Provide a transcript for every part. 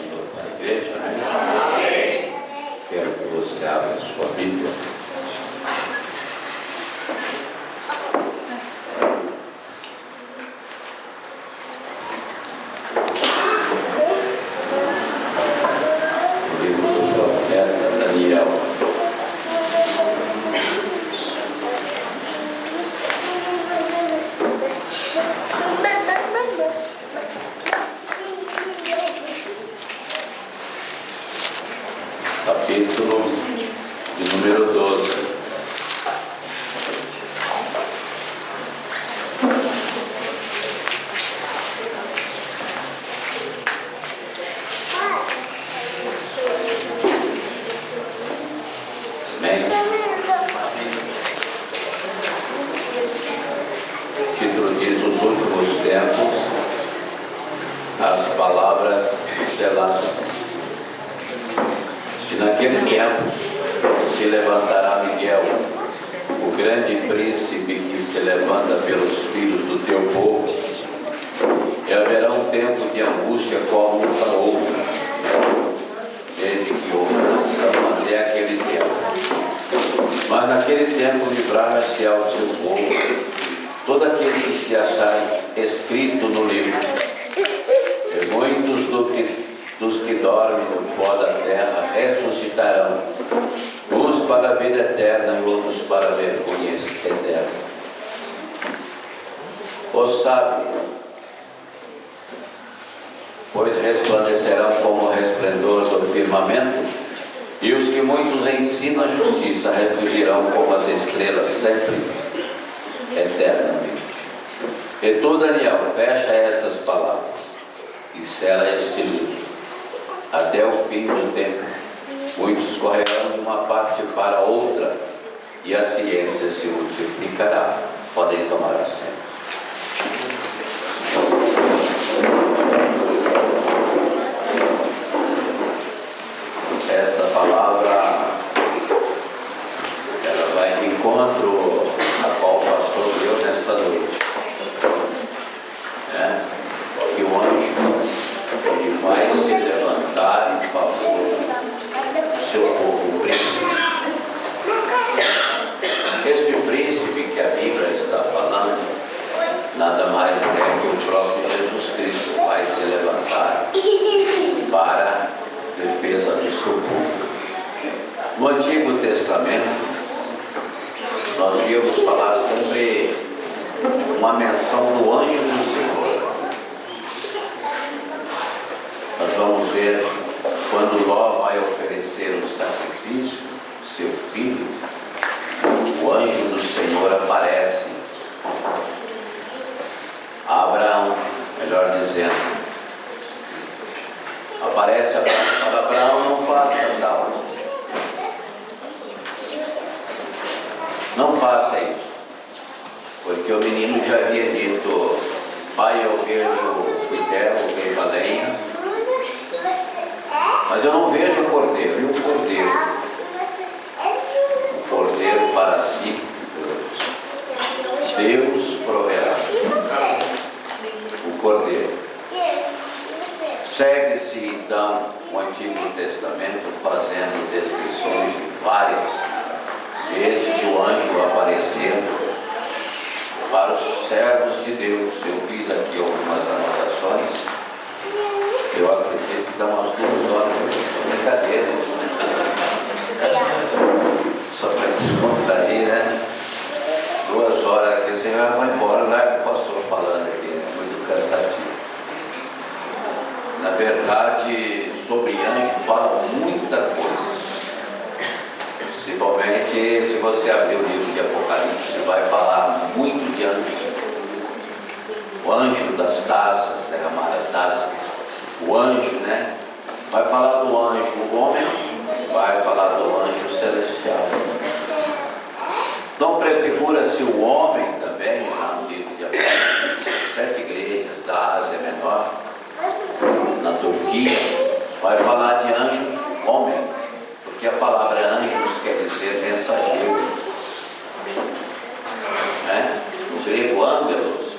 Senhor para a igreja, né? Amém. Quero que você abra a sua Bíblia. O livro do profeta Daniel. Capítulo de número 12. Amém? O título diz: os últimos tempos, as palavras seladas. Naquele tempo se levantará Miguel, o grande príncipe que se levanta pelos filhos do teu povo, e haverá um tempo de angústia como nunca houve, desde que houve nação até aquele tempo. Mas naquele tempo livrar-se ao seu povo todo aquele que se achar escrito no livro, e muitos dos que dormem no pó da terra ressuscitarão, uns para a vida eterna e outros para a vergonha eterna. Os sábios, pois resplandecerão como o resplendor do firmamento, e os que muitos ensinam a justiça refugirão como as estrelas sempre eternamente. E tu, Daniel, fecha estas palavras e sela este livro até o fim do tempo. Muitos correrão de uma parte para outra, e a ciência se multiplicará. Podem tomar assento. Esta palavra, ela vai de encontro a qual o pastor leu nesta noite. Que o anjo, ele vai se levantar em favor do seu povo, o príncipe. Esse príncipe que a Bíblia está falando, nada mais é que o próprio Jesus Cristo vai se levantar para a defesa do seu povo. No Antigo Testamento, nós íamos falar sempre uma menção do anjo do Senhor. Nós vamos ver quando Ló vai oferecer o sacrifício, seu filho, o anjo do Senhor aparece a Abraão, melhor dizendo, aparece para Abraão: não faça tal, não faça isso, porque o menino já havia dito: pai, eu vejo o terra, eu vejo a lenha, mas eu não vejo o cordeiro. E o cordeiro? O cordeiro para si, Deus proverá. O cordeiro. Segue-se então o Antigo Testamento fazendo descrições de várias vezes o anjo aparecendo para os servos de Deus. Eu fiz aqui algumas anotações. Eu acredito que dá umas 2 horas de brincadeira. Só para descontrair, né? 2 horas aqui, você vai embora, larga o pastor falando aqui, né? Muito cansativo. Na verdade, sobre anjo fala muita coisa. Principalmente se você abrir o livro de Apocalipse, vai falar muito de anjo. O anjo das taças, derramar a taça. O anjo, né? Vai falar do anjo homem, vai falar do anjo celestial. Então prefigura-se o homem também, lá no livro de Apocalipse, 7 igrejas da Ásia Menor, na Turquia, vai falar de anjos homem, porque a palavra anjos quer dizer mensageiro. No grego, ângelos,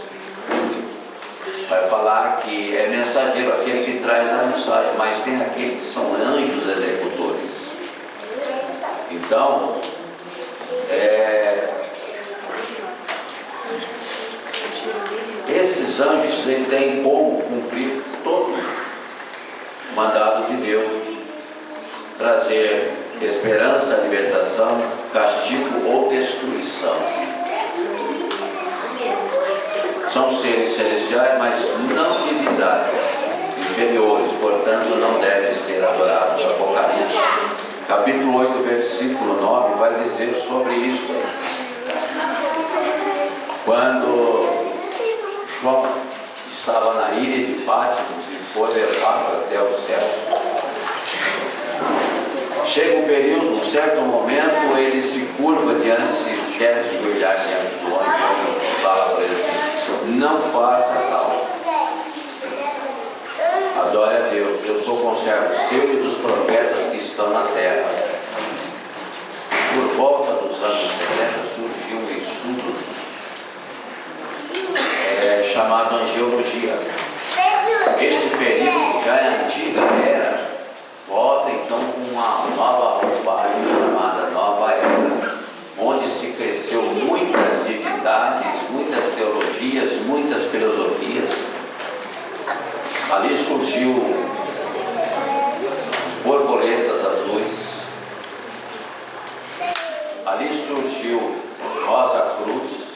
vai falar que é mensageiro aquele que traz a mensagem, mas tem aqueles que são anjos executores. Então, esses anjos, eles têm como cumprir todo o mandado de Deus, trazer esperança, libertação, castigo ou destruição. São seres celestiais, mas não divisados, inferiores, portanto não devem ser adorados. Apocalipse, capítulo 8, versículo 9, vai dizer sobre isso. Quando João estava na ilha de Patmos e foi levado até os céus, chega um período, um certo momento, ele se curva diante, se quer se olhar diante do homem, e fala para ele assim: não faça tal, adore a Deus, eu sou conservo seu e dos profetas que estão na terra. Por volta dos anos 70 surgiu um estudo chamado angiologia. Este período já é antiga era, volta então com uma nova roupagem chamada Nova Era, onde se cresceu muitas divindades, muitas teologias, muitas filosofias. Ali surgiu borboletas azuis, ali surgiu Rosa Cruz,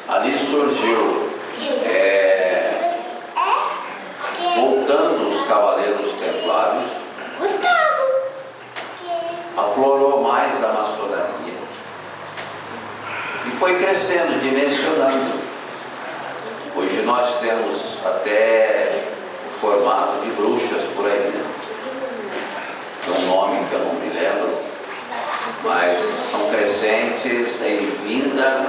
ali surgiu voltando os Cavaleiros Templários, aflorou mais a maçonaria e foi crescendo, dimensionando. Hoje nós temos até o formato de bruxas por aí, né? Tem um nome que eu não me lembro, mas são crescentes em vinda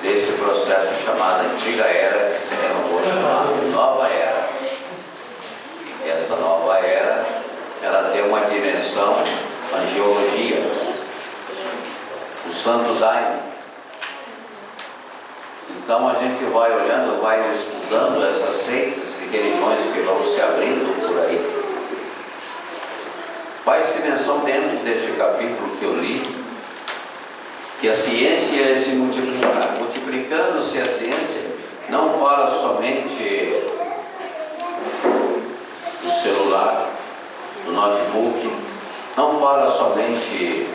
desse processo chamado Antiga Era, que se renovou chamado Nova Era. E essa Nova Era, ela tem uma dimensão angiologia, o Santo Daime. Então a gente vai olhando, vai estudando essas seitas e religiões que vão se abrindo por aí. Faz-se menção dentro deste capítulo que eu li, que a ciência é se multiplicar. Multiplicando-se a ciência, não fala somente do celular, do notebook, não fala somente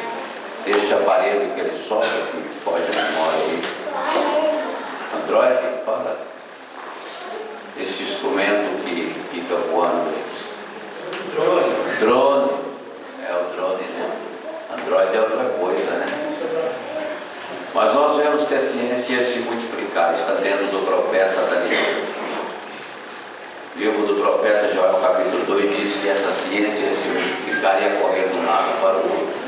deste aparelho que ele solta, que foge a memória aí. Android, fala esse instrumento que fica voando. Drone. É o drone, né? Android é outra coisa, né? Mas nós vemos que a ciência ia se multiplicar, está dentro do profeta Daniel. O livro do profeta Joel, capítulo 2, diz que essa ciência ia se multiplicar e ia correr de um lado para o outro.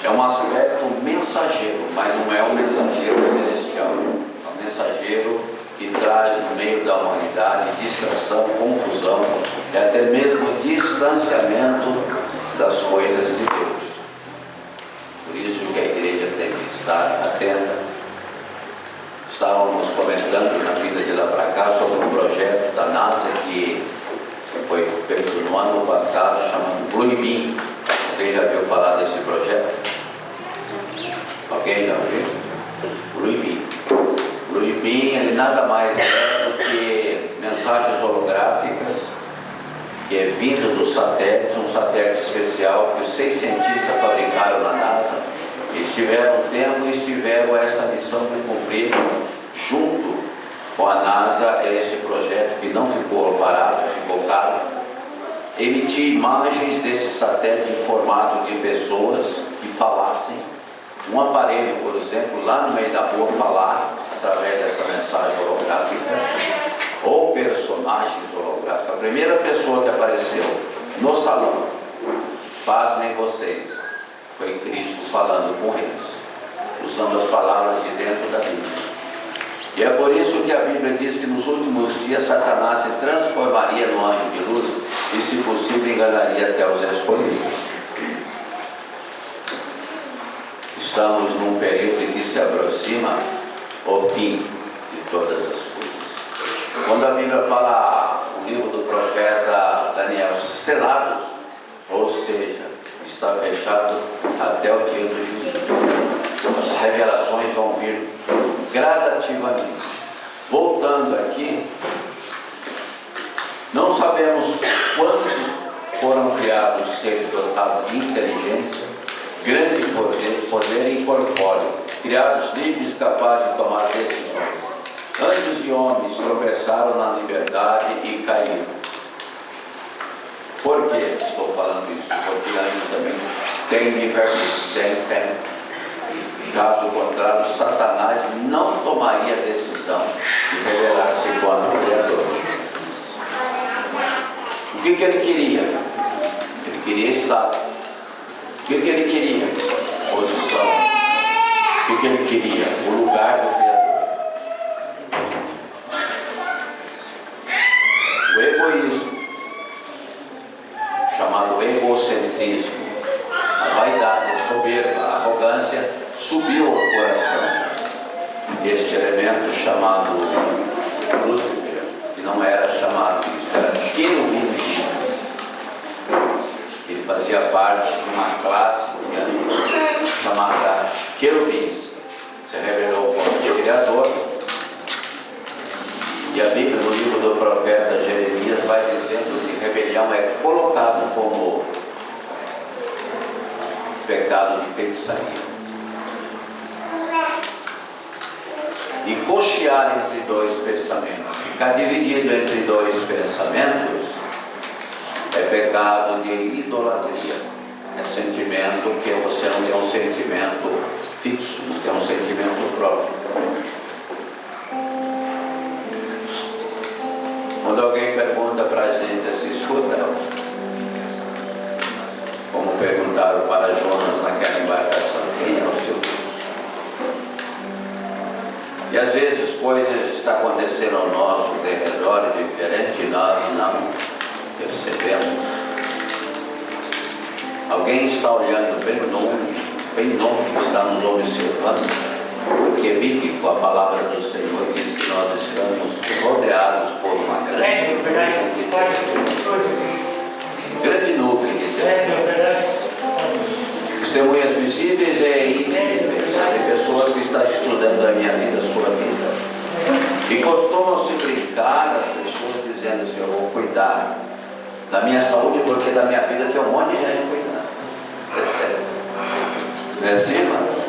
É um aspecto mensageiro, mas não é um mensageiro celestial. É um mensageiro que traz no meio da humanidade distração, confusão e até mesmo distanciamento das coisas de Deus. Por isso que a igreja tem que estar atenta. Estávamos comentando na vida de lá para cá sobre um projeto da NASA que foi feito no ano passado, chamado Blue Beam. Alguém já viu falar desse projeto? Alguém já ouviu? Blue Beam. Blue Beam, ele nada mais é do que mensagens holográficas que é vindo dos satélites, um satélite especial que os 6 cientistas fabricaram na NASA. Eles tiveram tempo e tiveram essa missão de cumprir junto com a NASA esse projeto que não ficou parado, ficou caro. Emitir imagens desse satélite em formato de pessoas que falassem. Um aparelho, por exemplo, lá no meio da rua falar através dessa mensagem holográfica, ou personagens holográficos. A primeira pessoa que apareceu no salão, pasmem vocês, foi Cristo falando com eles, usando as palavras de dentro da Bíblia. E é por isso que a Bíblia diz que nos últimos dias Satanás se transformaria no anjo de luz e, se possível, enganaria até os escolhidos. Estamos num período que se aproxima o fim de todas as coisas. Quando a Bíblia fala, o livro do profeta Daniel, selados, ou seja, está fechado até o dia do juízo. As revelações vão vir gradativamente. Voltando aqui, não sabemos quando foram criados seres dotados de inteligência, grande poder incorpóreo, criados livres, capazes de tomar decisões. Anjos e homens tropeçaram na liberdade e caíram. Por que estou falando isso? Porque anjo também tem livre-arbítrio, tem. Caso contrário, Satanás não tomaria a decisão de revelar-se como o Criador. O que ele queria? Ele queria status. O que ele queria? Posição. O que ele queria? O lugar do Criador. O egoísmo, chamado egocentrismo, a vaidade, a soberba, a arrogância, subiu ao coração. Este elemento chamado Lúcifer, que não era chamado isso, era querubim, ele fazia parte de uma classe de anjos chamada querubins. Se revelou como Criador. E a Bíblia, no livro do profeta Jeremias, vai dizendo que rebelião é colocado como pecado de feitiçaria. E cochear entre dois pensamentos, ficar dividido entre dois pensamentos, é pecado de idolatria. É sentimento que você não tem um sentimento fixo, não tem um sentimento próprio. Quando alguém pergunta para a gente se escuta, como perguntaram para Jonas naquela embarcação, quem é o seu Deus? E às vezes coisas estão acontecendo ao nosso derredor diferente e nós não percebemos. Alguém está olhando bem longe, está nos observando. Porque bíblico, a palavra do Senhor diz que nós estamos rodeados por uma grande nuvem de testemunhas visíveis e invisíveis, de pessoas que estão estudando a minha vida, a sua vida, e costumam se brincar as pessoas dizendo assim: eu vou cuidar da minha saúde porque da minha vida tem um monte de gente cuidando. Não é assim, mano?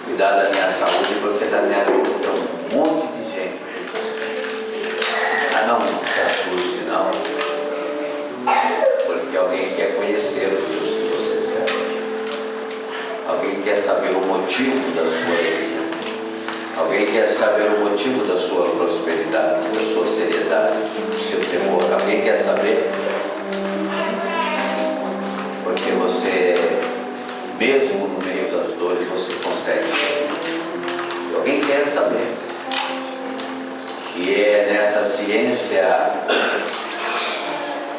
Cuidar da minha saúde porque da minha vida tem um monte de gente. Ah, não se assuste não, porque alguém quer conhecer o Deus que você serve. Alguém quer saber o motivo da sua alegria. Alguém quer saber o motivo da sua prosperidade, da sua seriedade, do seu temor. Alguém quer saber porque você, mesmo no meio das dores, você consegue saber. Alguém quer saber. E é nessa ciência,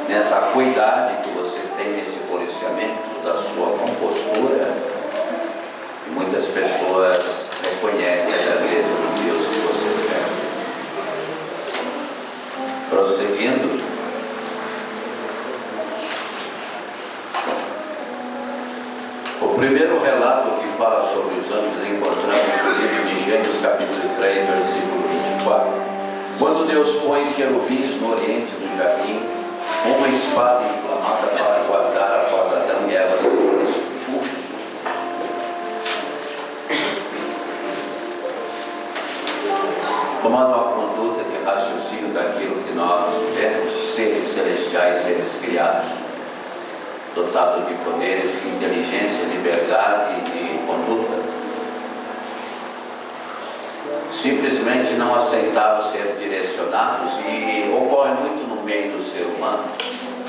nessa acuidade que você tem nesse policiamento da sua compostura, que muitas pessoas reconhecem a grandeza do Deus que você serve. Prosseguindo, o primeiro relato que fala sobre os anjos encontramos no livro de Gênesis, capítulo 3, versículo 24. Quando Deus põe querubins no oriente do jardim, uma espada inflamada para guardar após Adão e Eva serem expulsos. Tomando uma conduta de raciocínio daquilo que nós vemos, seres celestiais, seres criados, dotados de poderes, de inteligência, liberdade e conduta, simplesmente não aceitaram ser direcionados, e ocorre muito no meio do ser humano,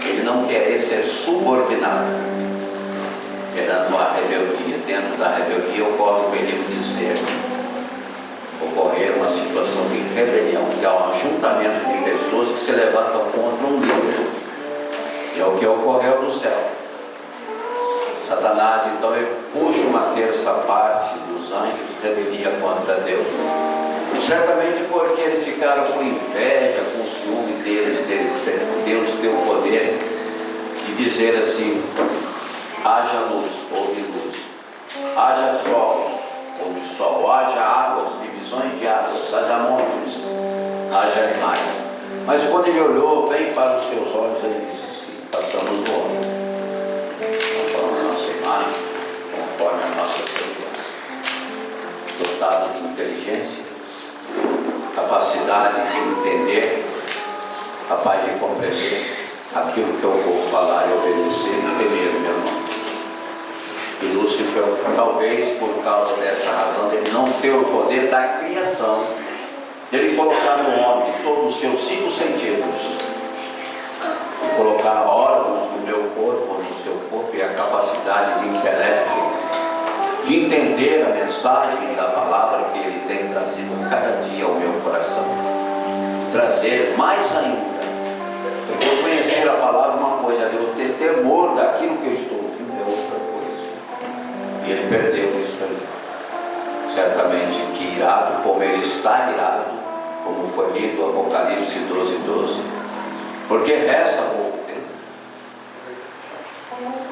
ele não querer ser subordinado, gerando uma rebeldia. Dentro da rebeldia ocorre o perigo de ser, ocorrer uma situação de rebelião, que é um ajuntamento de pessoas que se levantam contra um líder. E é o que ocorreu no céu. Satanás, então, ele puxa uma terça parte dos anjos, rebelia contra Deus, Certamente porque eles ficaram com inveja, com ciúme deles, Deus tem o poder de dizer assim: haja luz, houve luz, haja sol, houve sol, haja águas, divisões de águas, haja montes, haja animais. Mas quando ele olhou bem para os seus olhos, ele disse assim: façamos o homem conforme a nossa imagem, conforme a nossa semelhança, dotado de inteligência, capacidade de entender, capaz de compreender aquilo que eu vou falar e obedecer e temer, meu irmão. E Lúcifer, talvez por causa dessa razão, ele não ter o poder da criação, dele colocar no homem todos os seus 5 sentidos, e colocar órgãos no meu corpo ou no seu corpo, e a capacidade de intelecto, de entender a mensagem da palavra que ele tem trazido cada dia ao meu coração, trazer mais ainda, porque eu conhecer a palavra é uma coisa, eu ter temor daquilo que eu estou ouvindo é outra coisa, e ele perdeu isso aí, certamente que irado, como ele está irado, como foi lido Apocalipse 12:12, porque resta pouco tempo.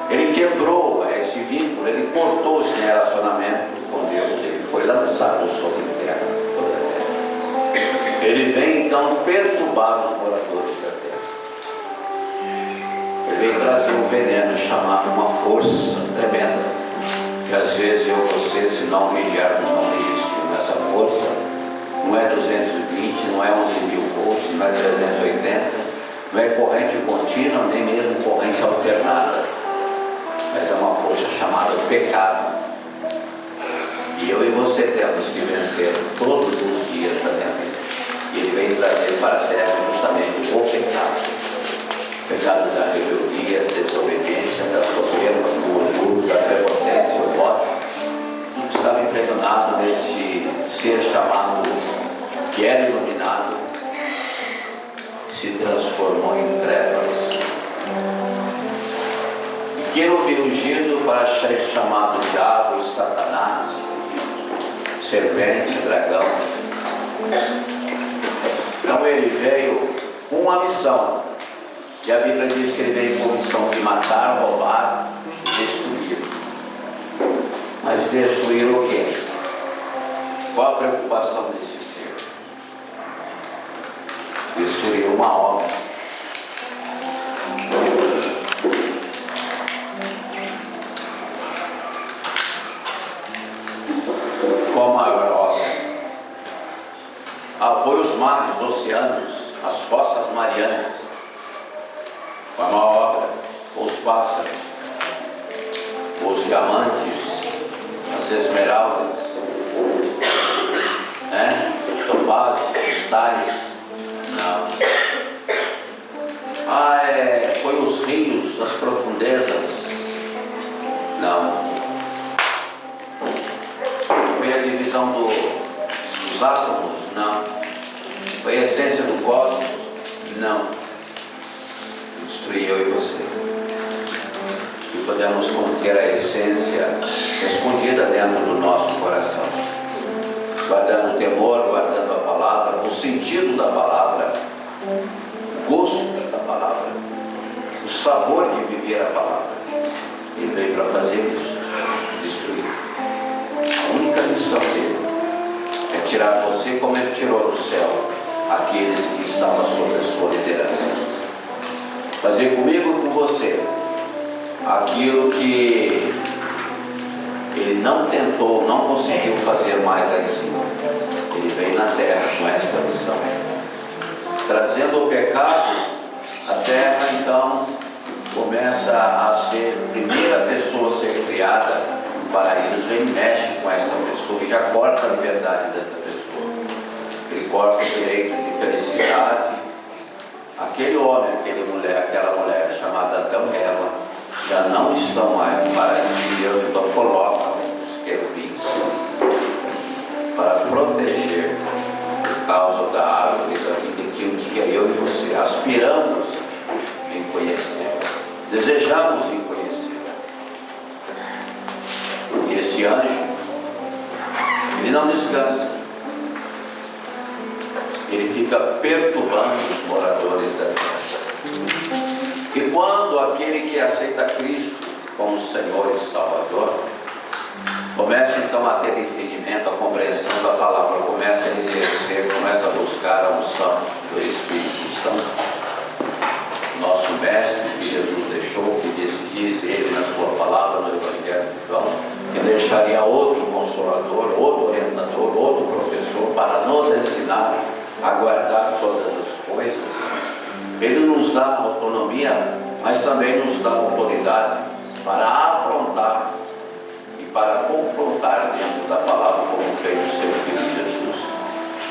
Ele quebrou esse vínculo, ele cortou esse relacionamento com Deus, ele foi lançado sobre a terra, toda a terra. Ele vem então perturbar os moradores da terra. Ele vem trazer um veneno chamado uma força tremenda, que às vezes eu e você, se não vigiarmos, não resistimos. Essa força não é 220, não é 11.000 volts, não é 380, não é corrente contínua, nem mesmo corrente alternada, mas é uma força chamada pecado. E eu e você temos que vencer todos os dias da minha vida. E ele vem trazer para a terra justamente o pecado. O pecado da rebeldia, da desobediência, da soberba, do orgulho, da prepotência, o ódio. Tudo estava impregnado nesse ser chamado, que era iluminado, se transformou em trevas. E que houve ungido para ser chamado diabo e Satanás, serpente, dragão. Então ele veio com uma missão, e a Bíblia diz que ele veio com a missão de matar, roubar e destruir. Mas destruir o quê? Qual a preocupação desse ser? Destruir uma obra. Qual a maior obra? Foi os mares, os oceanos, as fossas marianas. Foi a maior obra. Os pássaros, os diamantes, as esmeraldas, topázio, cristais. Não. Foi os rios, as profundezas. Não. Foi a divisão dos átomos. Não. Foi a essência do cosmos. Não. Destruir eu e você. E podemos conter a essência escondida dentro do nosso coração, guardando o temor, guardando a palavra, o sentido da palavra, o gosto da palavra, o sabor de viver a palavra. Ele veio para fazer isso, destruir. A única missão dele é tirar você como ele tirou do céu aqueles que estavam sob a sua liderança. Fazer comigo e com você aquilo que ele não tentou, não conseguiu fazer mais lá em cima. Ele veio na terra com esta missão, trazendo o pecado. A terra então começa a ser a primeira pessoa a ser criada no paraíso. Ele mexe com essa pessoa e já corta a liberdade dessa pessoa. Ele corta o direito de felicidade. Aquele homem, aquela mulher chamada Adão e Eva já não estão mais no paraíso de Deus, então coloca os querubins para proteger por causa da árvore da vida que um dia eu e você aspiramos em conhecer, desejamos em conhecer. E esse anjo, ele não descansa, fica perturbando os moradores da terra. E quando aquele que aceita Cristo como Senhor e Salvador começa então a ter entendimento, a compreensão da palavra, começa a exercer, começa a buscar a unção do Espírito Santo, nosso mestre que Jesus deixou, que diz ele na sua palavra no Evangelho de João, que deixaria outro consolador, outro orientador, outro professor para nos ensinar a guardar todas as coisas. Ele nos dá autonomia, mas também nos dá autoridade para afrontar e para confrontar dentro da palavra, como fez o seu Filho Jesus,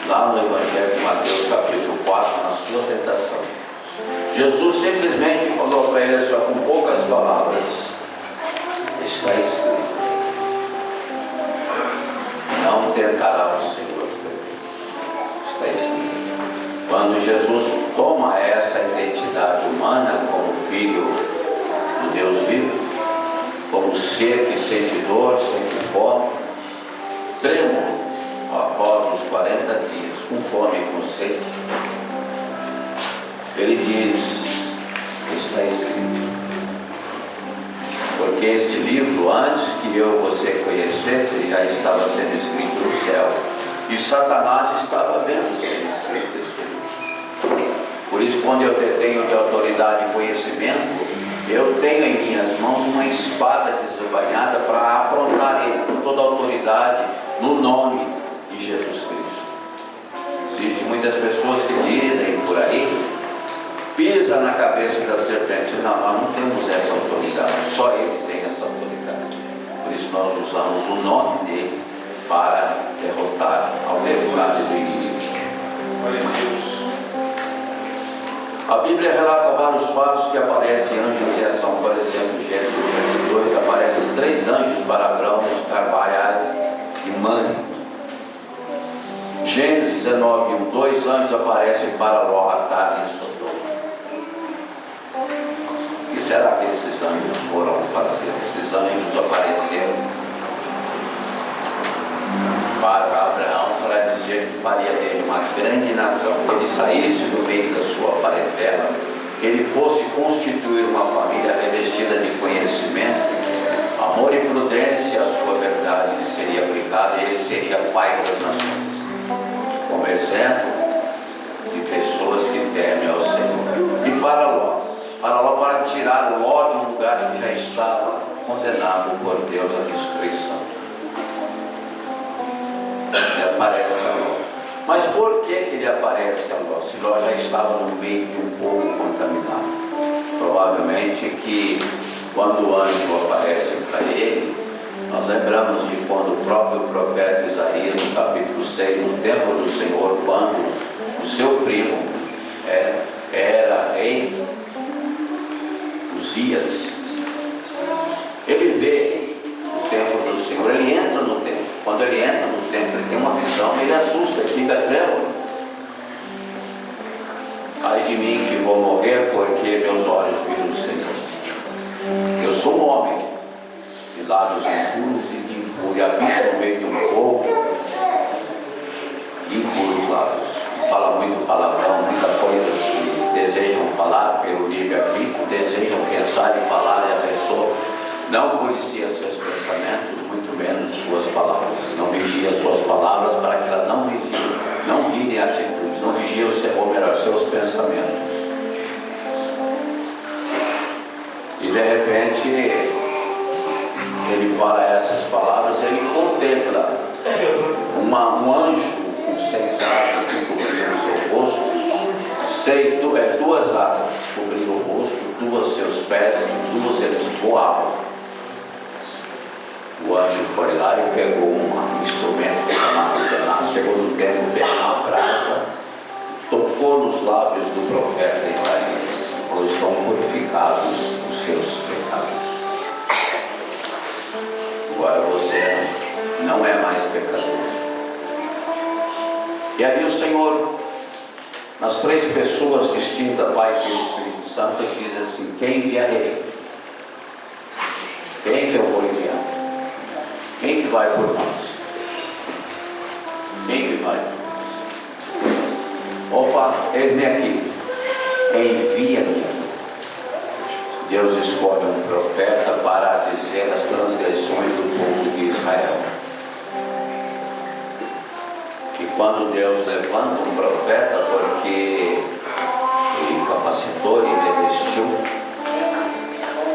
lá no Evangelho de Mateus capítulo 4, na sua tentação. Jesus simplesmente falou para ele só com poucas palavras: está escrito, não tentará o Senhor. Está escrito. Quando Jesus toma essa identidade humana como Filho do Deus vivo, como ser que sente dor, sente fome, trêmulo após os 40 dias, com fome e com sede, ele diz: está escrito. Porque esse livro, antes que eu e você conhecesse, já estava sendo escrito no céu, e Satanás estava vendo sendo escrito esse livro. Por isso, quando eu tenho de autoridade e conhecimento, eu tenho em minhas mãos uma espada desembainhada para afrontar ele com toda a autoridade no nome de Jesus Cristo. Existem muitas pessoas que dizem por aí: pisa na cabeça da serpente. Não, nós não temos essa autoridade, só ele tem essa autoridade. Por isso nós usamos o nome dele para derrotar a autoridade do inimigo. A Bíblia relata vários fatos que aparecem anjos em ação. Por exemplo, Gênesis 22, aparecem 3 anjos para Abraão buscar varais e Mane. Gênesis 19, 1, 2 anjos aparecem para Ló, Atar e Sodoma. O que será que esses anjos foram fazer? Esses anjos apareceram para Abraão para dizer que faria dele uma grande nação, que ele saísse do meio da sua parentela, que ele fosse constituir uma família revestida de conhecimento, amor e prudência, a sua verdade que seria aplicada, e ele seria pai das nações, como exemplo de pessoas que temem ao Senhor. E para Ló, para tirar Ló de um lugar que já estava condenado por Deus à destruição. Ele aparece a Ló. Mas por que ele aparece a Ló? Se Ló já estava no meio de um povo contaminado. Provavelmente que quando o anjo aparece para ele, nós lembramos de quando o próprio profeta Isaías, no capítulo 6, no templo do Senhor, quando o seu primo era rei Uzias, ele vê o templo do Senhor, ele entra no templo. Quando ele entra no templo, ele tem uma visão, ele assusta, ele fica trêmulo. Ai de mim que vou morrer, porque meus olhos viram o Senhor. Eu sou um homem de lábios impuros e de impuro, e habito no meio de um povo de impuros lábios. Fala muito palavrão, muitas coisas que desejam falar pelo livre-arbítrio, desejam pensar e falar, e a pessoa não policia seus pensamentos, muito menos suas palavras. Não vigia suas palavras para que ela não virem atitudes, não vigia seus pensamentos. E de repente ele fala essas palavras, ele contempla um anjo com 6 asas que cobriam o seu rosto, 2 asas cobriam o rosto, 2 seus pés, 2 eles voavam. O anjo foi lá e pegou um instrumento chamado tenaz, chegou no templo, pegou uma brasa, tocou nos lábios do profeta Isaías, falou: estão purificados os seus pecados. Agora você não é mais pecador. E ali o Senhor, nas 3 pessoas distintas, Pai, Filho e Espírito Santo, diz assim: quem enviarei? Quem que eu vou enviar? Quem que vai por nós? Quem que vai por nós? Opa, eis-me aqui, envia-me. Deus escolhe um profeta para dizer as transgressões do povo de Israel. E quando Deus levanta um profeta, porque Ele capacitou, Ele revestiu,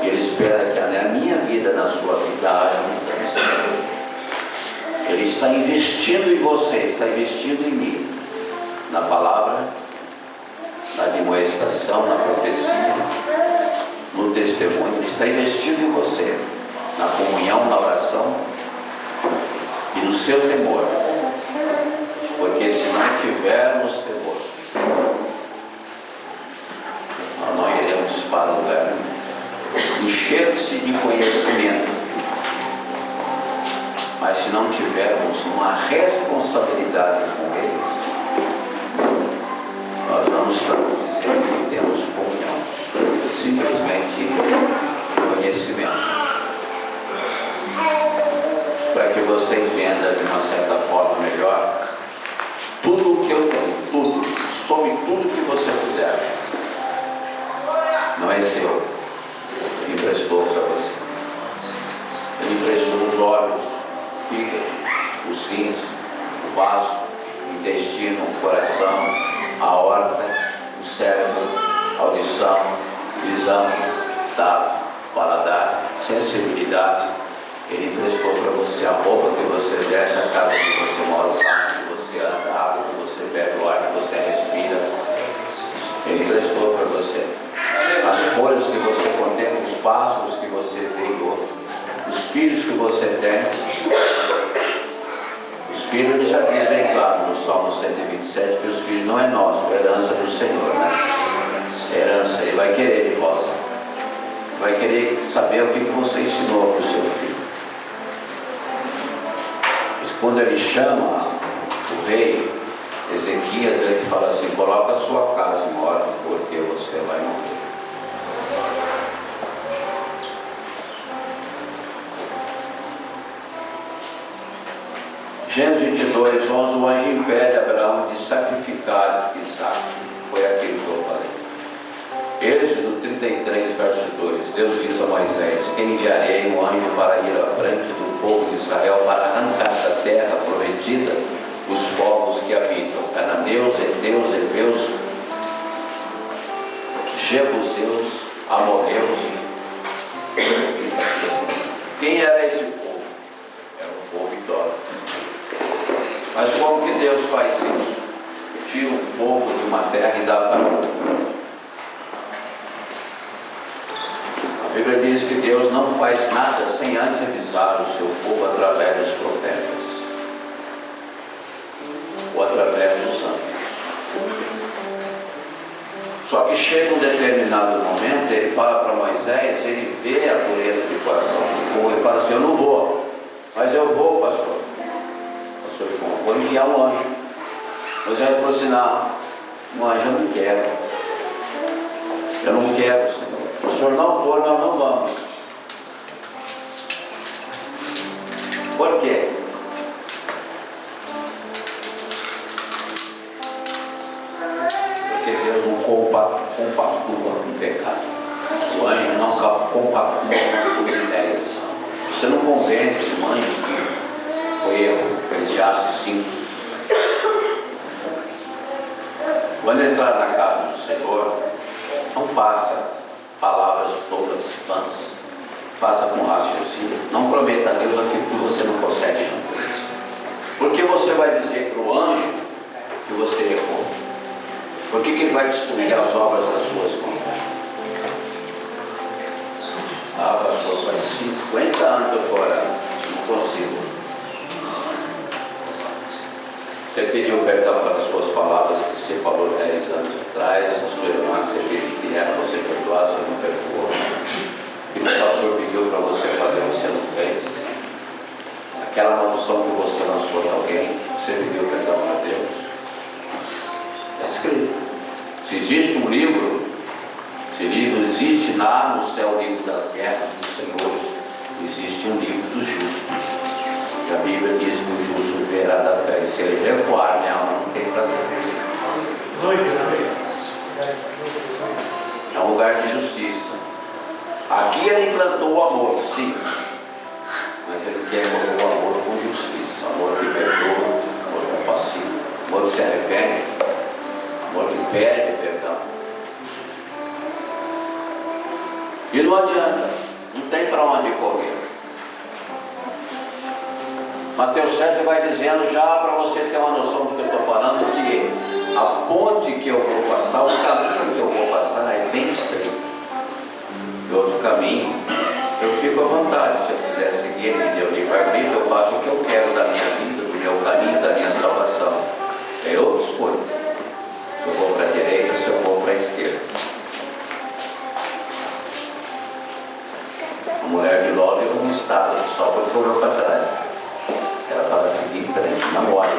Ele espera que na minha vida, na sua vida, haja mudança. Ele está investindo em você, está investindo em mim, na palavra, na demonstração, na profecia, no testemunho. Ele está investindo em você, na comunhão, na oração e no seu temor. Porque se não tivermos temor, nós não iremos para o lugar. Encher-se de conhecimento, mas se não tivermos uma responsabilidade com Ele, nós não estamos dizendo que temos comunhão, simplesmente conhecimento. Para que você entenda de uma certa forma melhor, tudo o que eu tenho, tudo, some tudo que você puder, não é seu. Ele emprestou para você. Ele emprestou os olhos, o fígado, os rins, o vaso, o intestino, o coração, a aorta, o cérebro, a audição, visão, tato, paladar, sensibilidade. Ele emprestou para você a roupa que você veste, a casa que você mora, o carro que você anda, a água que você bebe, o ar que você respira. Ele emprestou para você as folhas que você contempla, os pássaros que você vê e ouve, os filhos que você tem. Os filhos, ele já diz bem claro no Salmo 127 que os filhos não é nosso, é herança do Senhor, né? É herança, ele vai querer de volta. Vai querer saber o que você ensinou para o seu filho. Mas quando ele chama o rei Ezequias, ele fala assim: coloca a sua casa em ordem, porque você vai morrer. Gênesis 22, 11, o anjo impede Abraão de sacrificar Isaac. Foi aquilo que eu falei. Êxodo 33, verso 2, Deus diz a Moisés: que enviarei um anjo para ir à frente do povo de Israel para arrancar da terra prometida os povos que habitam, cananeus, heteus, heveus, jebuseus, amorreus. Quem era esse povo? Era o povo idólatra. Mas como que Deus faz isso? Tira um povo de uma terra e dá para outra. A Bíblia diz que Deus não faz nada sem antes avisar o seu povo através dos profetas ou através dos anjos. Só que chega um determinado momento, ele fala para Moisés, ele vê a pureza de coração do povo e fala assim: eu não vou, mas eu vou, pastor. Pastor João, vou enviar um anjo. Moisés falou assim: não, um anjo eu não quero. Eu não quero, Senhor. Se o Senhor não for, nós não vamos. Por quê? Porque Deus não compactua com o pecado. O anjo não compactua com as suas ideias. Você não convence o anjo. Foi erro, Eclesiastes 5. Quando entrar na casa do Senhor, não faça palavras tolas, vãs. Faça com raciocínio. Não prometa a Deus aquilo que você não consegue. Porque você vai dizer para o anjo que você errou? Por que ele vai destruir as obras das suas mãos? Ah, pastor, faz 50 anos que eu estou orando, não consigo. Você pediu perdão pelas suas palavras que você falou 10 anos atrás, a sua irmã que você pediu que era você perdoar, você não perdoou. E o pastor pediu para você fazer, você não fez. Aquela maldição que você lançou em alguém, você pediu perdão a Deus. Está escrito. Se existe um livro, esse livro existe lá no céu, o livro das guerras dos senhores, existe um livro do justo. E a Bíblia diz que o justo verá da fé, e se ele recuar, minha alma não tem prazer. É um lugar de justiça. Aqui ele implantou o amor, sim. Mas ele quer o amor com justiça. Amor que perdoa, amor compassivo, amor que se arrepende, amor que pede perdão. E não adianta, não tem para onde correr. Mateus 7 vai dizendo, já para você ter uma noção do que eu estou falando, que a ponte que eu vou passar, o caminho que eu vou passar é bem estreito. E outro caminho, eu fico à vontade, se eu quiser seguir, me deu livre-arbítrio, eu faço o que eu quero da minha vida, do meu caminho, da minha salvação. É outra escolha. Se eu vou para a direita, se eu vou para a esquerda. A mulher de Ló virou um estado, só porque olhou para trás. Ela estava seguindo em frente, na morte.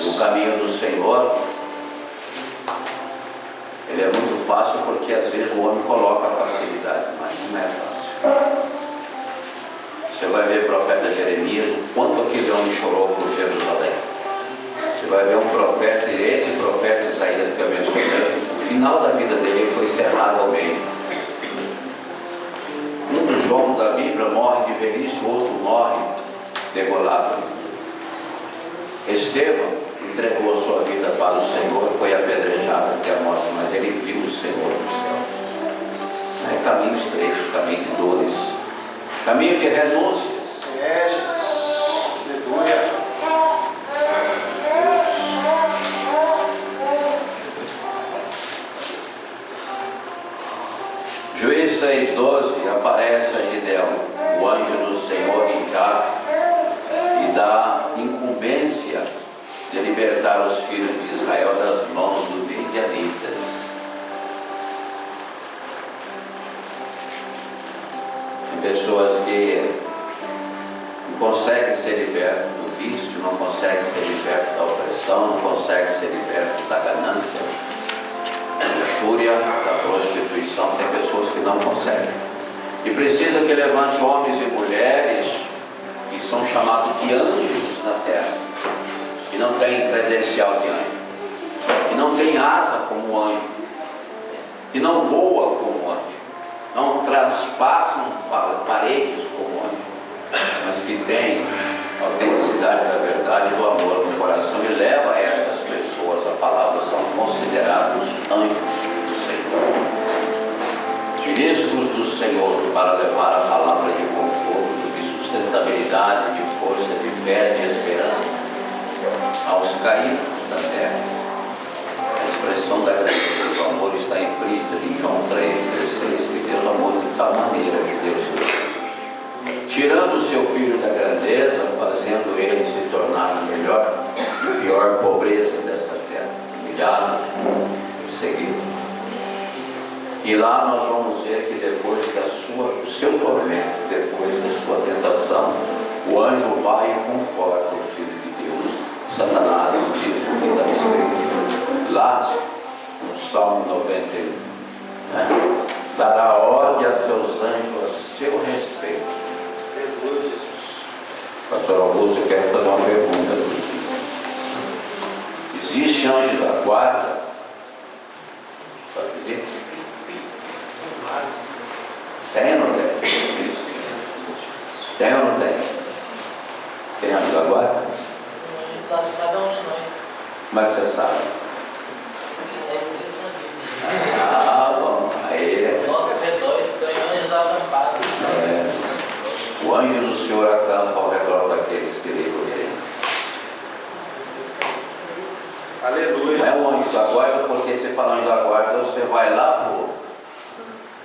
O caminho do Senhor, ele é muito fácil porque às vezes o homem coloca facilidade, mas não é fácil. Você vai ver o profeta Jeremias, o quanto aquele homem chorou por Jerusalém. Você vai ver um profeta, e esse profeta Isaías que eu mencionei, o final da vida dele foi cerrado ao meio. Um dos João da Bíblia morre de velhice, o outro morre degolado. Estevão entregou a sua vida para o Senhor, foi apedrejado até a morte, mas ele viu o Senhor do céu. É caminho estreito, caminho de dores, caminho de renúncias. É, Jesus. Aleluia. Juízes 6:12 aparece a Gideão, o anjo do Senhor em Jafé, e dá incumbência de libertar os filhos de Israel das mãos dos midianitas. Tem pessoas que não conseguem ser libertas do vício, não conseguem ser libertas da opressão, não conseguem ser libertas da ganância, da luxúria, da prostituição. Tem pessoas que não conseguem. E precisa que levante homens e mulheres que são chamados de anjos na terra, que não tem credencial de anjo, que não tem asa como anjo, que não voa como anjo, não traspassam paredes como anjo, mas que tem a autenticidade da verdade e do amor no coração e leva essas pessoas, a palavra, são considerados anjos do Senhor, ministros do Senhor, para levar a palavra de conforto, de sustentabilidade, de força, de fé, de esperança aos caídos da terra. A expressão da grandeza do amor está implícita em João 3:16, que Deus amou de tal maneira que Deus, tirando o seu filho da grandeza, fazendo ele se tornar a melhor e pior pobreza dessa terra, humilhado, perseguido. E lá nós vamos ver que depois do seu tormento, depois da sua tentação, o anjo vai e conforta o filho de Deus. Satanás diz o que está escrito lá no Salmo 91, né? Dará ordem a seus anjos a seu respeito. Pastor Augusto, eu quero fazer uma pergunta para o senhor. Existe anjo da guarda? Pode dizer? Tem ou não tem? Tem ou não tem? Tem anjo da guarda? Cada um de nós. Como é que você sabe? Está escrito na Bíblia. Ah, bom. Aí Nosso redor estão anjos acampados. o anjo do Senhor acampa ao redor daqueles que lhe odeiam. Aleluia. Não é o anjo da guarda, porque você fala anjo da guarda, você vai lá pro,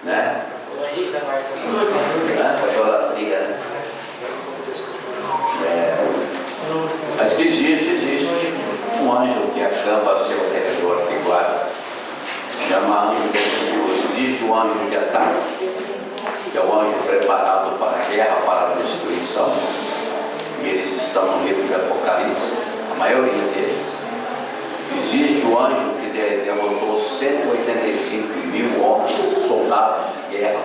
né? O anjo da guarda. Para a idolatria, né? Mas que existe um anjo que acampa ao seu redor, que guarda, chama anjo defensor. Existe o anjo de ataque, que é o anjo preparado para a guerra, para a destruição, e eles estão no livro de Apocalipse, a maioria deles. Existe o anjo que derrotou 185 mil homens, soldados de guerra,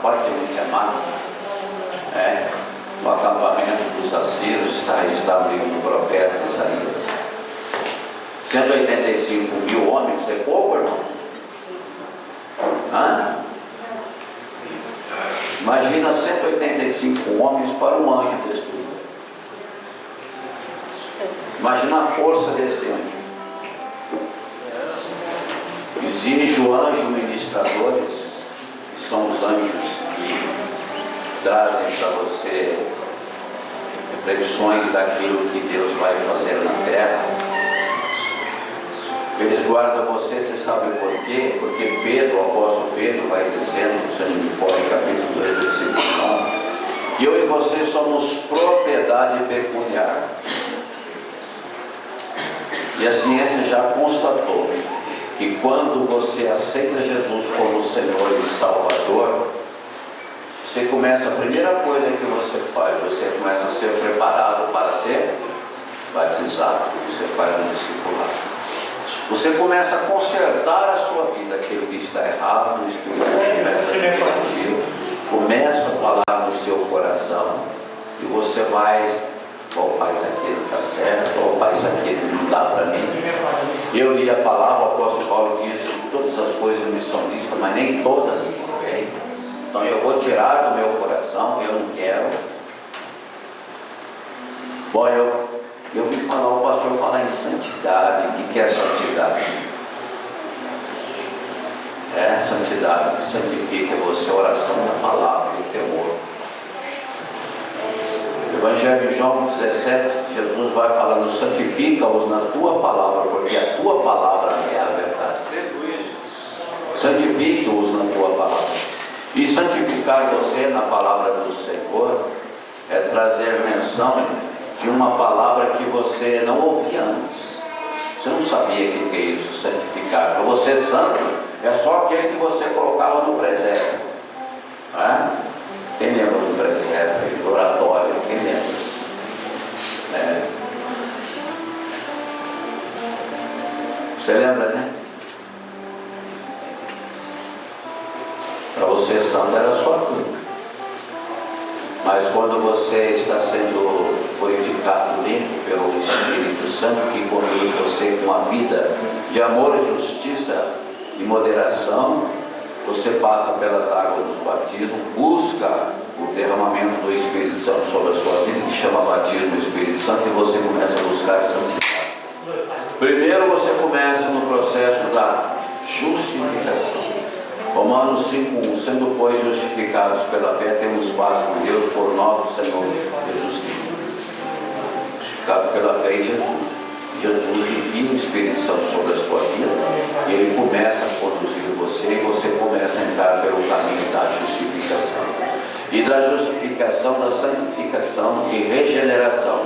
fortemente armados, no acampamento dos assírios, está no livro do profeta Isaías. 185 mil homens é pouco, irmão? Hã? Imagina 185 homens para um anjo destruir. Imagina a força desse anjo. Exige o anjo ministradores, que são os anjos que trazem para você reflexões daquilo que Deus vai fazer na terra. Eles guardam você, você sabe por quê? Porque Pedro, o apóstolo Pedro, vai dizendo no Sangue de Fora, capítulo 2, versículo 9, que eu e você somos propriedade peculiar. E a ciência já constatou que quando você aceita Jesus como Senhor e Salvador, você começa, a primeira coisa que você faz, você começa a ser preparado para ser batizado. Você faz um discipulado. Você começa a consertar a sua vida, aquilo que está errado, o Espírito Santo começa a te corrigir, começa a falar no seu coração, e você vai, pai, isso aqui não está certo, pai, isso aqui não dá para mim. Eu li a palavra, o apóstolo Paulo diz que todas as coisas me são listas, mas nem todas me convêm. Então eu vou tirar do meu coração, eu não quero. Bom, eu vim falar, o pastor falar em santidade. O que é santidade? É santidade que santifica você, oração da palavra e temor. No Evangelho de João 17, Jesus vai falando, santifica-os na tua palavra, porque a tua palavra é a verdade. Santifica-os na tua palavra. E santificar você na palavra do Senhor é trazer menção de uma palavra que você não ouvia antes. Você não sabia o que é isso, santificar. Para você, santo é só aquele que você colocava no presépio. Quem lembra do presépio, do oratório? Quem lembra? Você lembra, né? Para você, santo era só aquilo. Mas quando você está sendo purificado, limpo pelo Espírito Santo, que conduz você com uma vida de amor e justiça e moderação, você passa pelas águas dos batismos, busca o derramamento do Espírito Santo sobre a sua vida, que chama batismo do Espírito Santo, e você começa a buscar santidade. Primeiro você começa no processo da justificação. Romanos 5:1, sendo pois justificados pela fé, temos paz com Deus por nosso Senhor Jesus Cristo. Justificado pela fé em Jesus. Jesus envia o Espírito Santo sobre a sua vida, e ele começa a conduzir você, e você começa a entrar pelo caminho da justificação. E da justificação, da santificação e regeneração.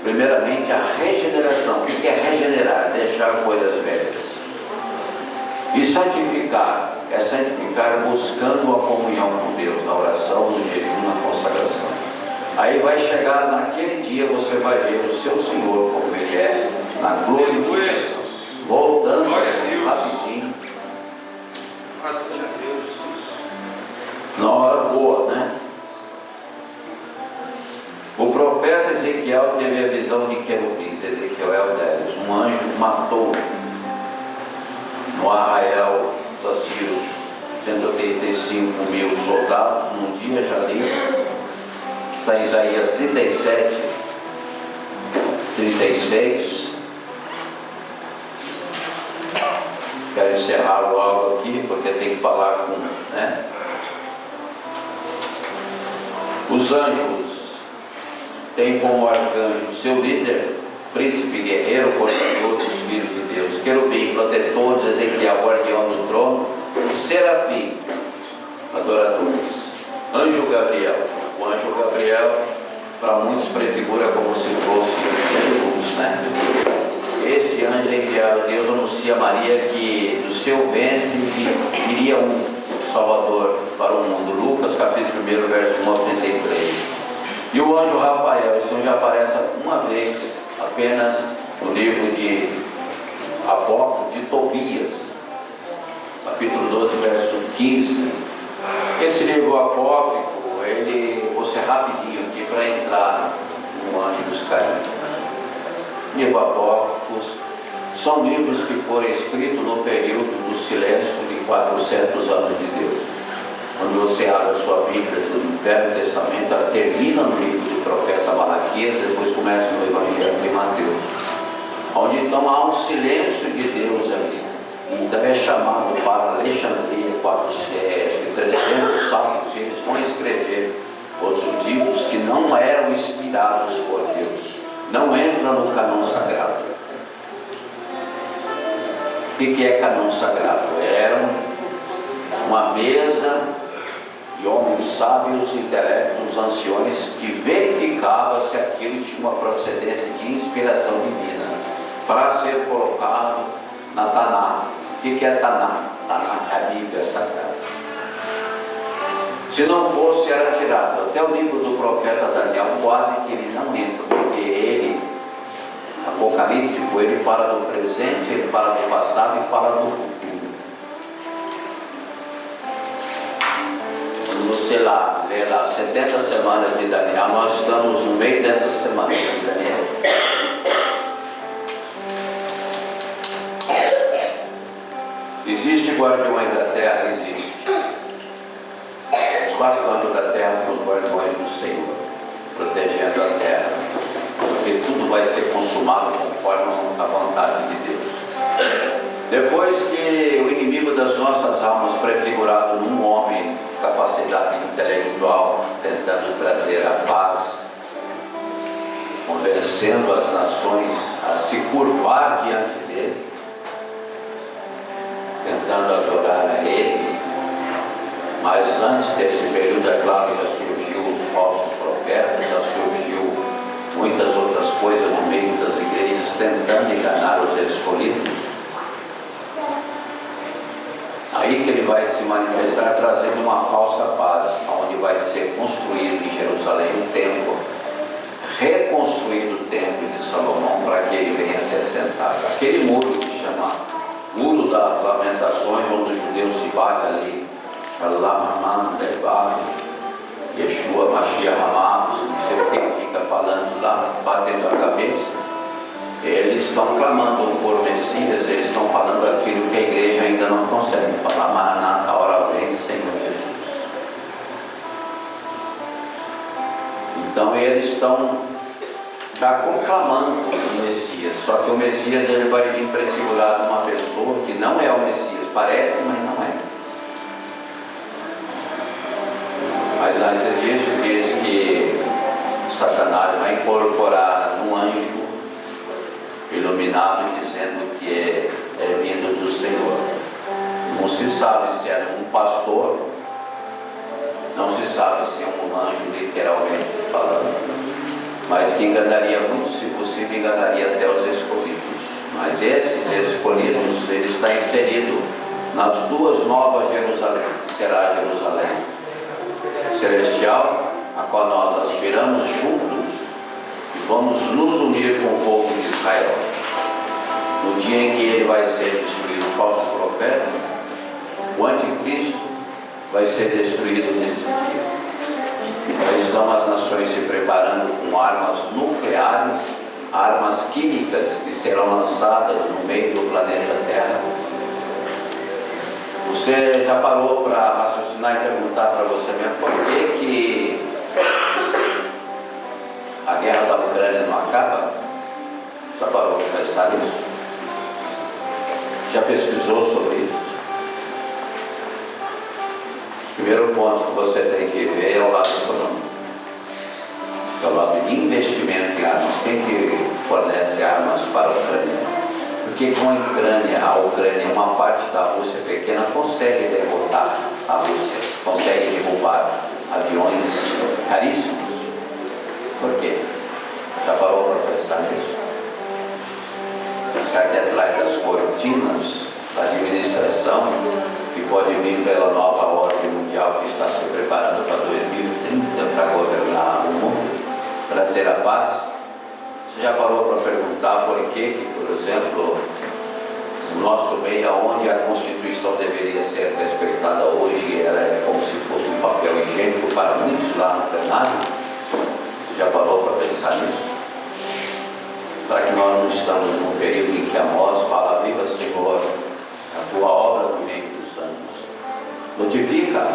Primeiramente a regeneração. O que é regenerar? Deixar coisas velhas. E santificar é santificar buscando a comunhão com Deus, na oração, no jejum, na consagração. Aí vai chegar naquele dia, você vai ver o seu Senhor como Ele é, na glorificação. Voltando rapidinho. Na hora boa, né? O profeta Ezequiel teve a visão de querubins. Ezequiel 10. Um anjo matou no arraial dos assírios 185 mil soldados num dia, já li. Está em Isaías 37, 36. Quero encerrar logo aqui, porque tem que falar com, né? Os anjos têm como arcanjo seu líder, príncipe guerreiro, portador dos filhos de Deus, querubim, protetores, Ezequiel, guardião do trono, serafim, adoradores, anjo Gabriel. O anjo Gabriel, para muitos, prefigura como se fosse Jesus, né? Este anjo enviado a Deus anuncia a Maria que do seu ventre viria um Salvador para o mundo. Lucas capítulo 1, verso 1 ao 33. E o anjo Rafael, esse anjo já aparece uma vez apenas no livro de Apócrifo de Tobias, capítulo 12, verso 15. Esse livro apócrifo, vou ser rapidinho aqui para entrar no anjo dos carinhos. Livro apócrifos são livros que foram escritos no período do silêncio de 400 anos de Deus. Quando você abre a sua Bíblia do Velho Testamento, ela termina no livro do profeta Malaquias, depois começa no Evangelho de Mateus, onde então há um silêncio de Deus ali. Então é chamado para Alexandria, 300 sábios, e eles vão escrever outros livros que não eram inspirados por Deus, não entram no cânon sagrado. O que é cânon sagrado? Era uma mesa de homens sábios, intelectos, anciões, que verificava se aquilo tinha uma procedência de inspiração divina, para ser colocado na Taná. O que é Taná? Taná é a Bíblia Sagrada. Se não fosse, era tirado. Até o livro do profeta Daniel, quase que ele não entra, porque ele, apocalíptico, ele fala do presente, ele fala do passado e fala do futuro. Quando você lê lá 70 semanas de Daniel, nós estamos no meio dessas semanas de Daniel. Existe guardiões da terra? Existe. Os 4 cantos da terra tem os guardiões do Senhor, protegendo a terra, porque tudo vai ser consumado conforme a vontade de Deus. Depois que o inimigo das nossas almas, prefigurado num homem, capacidade intelectual, tentando trazer a paz, convencendo as nações a se curvar diante dele, tentando adorar a ele. Mas antes desse período, é claro, já surgiu os falsos profetas, já surgiu muitas outras coisas no meio das igrejas, tentando enganar os escolhidos. Aí que ele vai se manifestar trazendo uma falsa paz, onde vai ser construído em Jerusalém um templo, reconstruído o templo de Salomão, para que ele venha se assentar. Aquele muro que se chama Muro das Lamentações, onde os judeus se batem ali, Yeshua, Mashiach, Amados, não sei o que fica falando lá, batendo a cabeça. Eles estão clamando por Messias, eles estão falando aquilo que a igreja ainda não consegue falar. Maranata, a hora vem, Senhor Jesus. Então eles estão já conclamando o Messias, só que o Messias ele vai vir prefigurado numa pessoa que não é o Messias, parece, mas não é. Mas antes disso, diz que Satanás vai incorporar um anjo iluminado, dizendo que é vindo do Senhor. Não se sabe se era um pastor, não se sabe se é um anjo, literalmente falando, mas que enganaria muito, se possível, enganaria até os escolhidos. Mas esses escolhidos, ele está inserido nas 2 novas Jerusalém, que será Jerusalém celestial, a qual nós aspiramos juntos e vamos nos unir com o povo de Israel. No dia em que ele vai ser destruído, o falso profeta, o anticristo vai ser destruído nesse dia. Já estão as nações se preparando com armas nucleares, armas químicas que serão lançadas no meio do planeta Terra. Você já parou para raciocinar e perguntar para você mesmo por que a guerra da Ucrânia não acaba? Já parou para pensar nisso? Já pesquisou sobre isso? Primeiro ponto que você tem que ver é o lado econômico, é o lado de investimento em armas. Quem que fornece armas para a Ucrânia? Porque com a Ucrânia, uma parte da Rússia pequena, consegue derrotar a Rússia, consegue derrubar aviões caríssimos. Por quê? Já parou para pensar nisso? Será que atrás das cortinas da administração, que pode vir pela nova ordem mundial que está se preparando para 2030 para governar o mundo, trazer a paz? Você já parou para perguntar por que, por exemplo, no nosso meio, onde a Constituição deveria ser respeitada hoje, ela é como se fosse um papel higiênico para muitos lá no plenário? Você já parou para pensar nisso? para que nós não estamos num período em que Amós fala: viva, Senhor, a tua obra no meio dos anos. Notifica,